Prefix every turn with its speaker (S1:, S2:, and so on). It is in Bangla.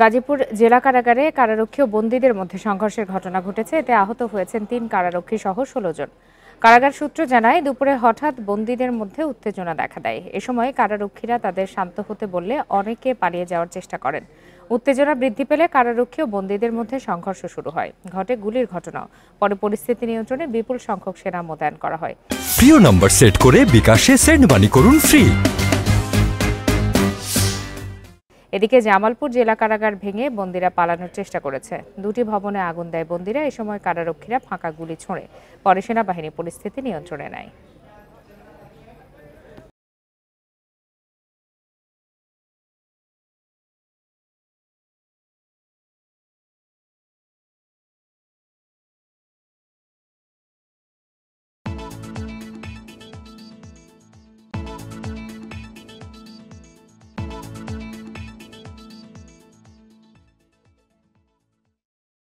S1: গাজীপুর জেলা কারাগারে কারারক্ষী ও বন্দীদের মধ্যে সংঘর্ষের ঘটনা ঘটেছে। এতে আহত হয়েছেন ৩ কারারক্ষী সহ ১৬ জন। কারাগার সূত্র জানায়, দুপুরে হঠাৎ বন্দীদের মধ্যে উত্তেজনা দেখা দেয়। এ সময় কারারক্ষীরা তাদের শান্ত হতে বললে অনেকে পালিয়ে যাওয়ার চেষ্টা করেন। উত্তেজনা বৃদ্ধি পেলে কারারক্ষী ও বন্দীদের মধ্যে সংঘর্ষ শুরু হয়। ঘটে গুলির ঘটনাও। পরে পরিস্থিতি নিয়ন্ত্রণে বিপুল সংখ্যক সেনা মোতায়েন করা হয়।
S2: প্রিয় নম্বর সেট করে বিকাশে সেন্ড মানি করুন ফ্রি।
S1: এদিকে জামালপুর জেলা কারাগার ভেঙে বন্দীরা পালানোর চেষ্টা করেছে। 2টি ভবনে আগুন দেয় বন্দীরা। এ সময় কারারক্ষীরা ফাঁকা গুলি ছোড়ে। পরে সেনাবাহিনী পরিস্থিতি নিয়ন্ত্রণে নেয়।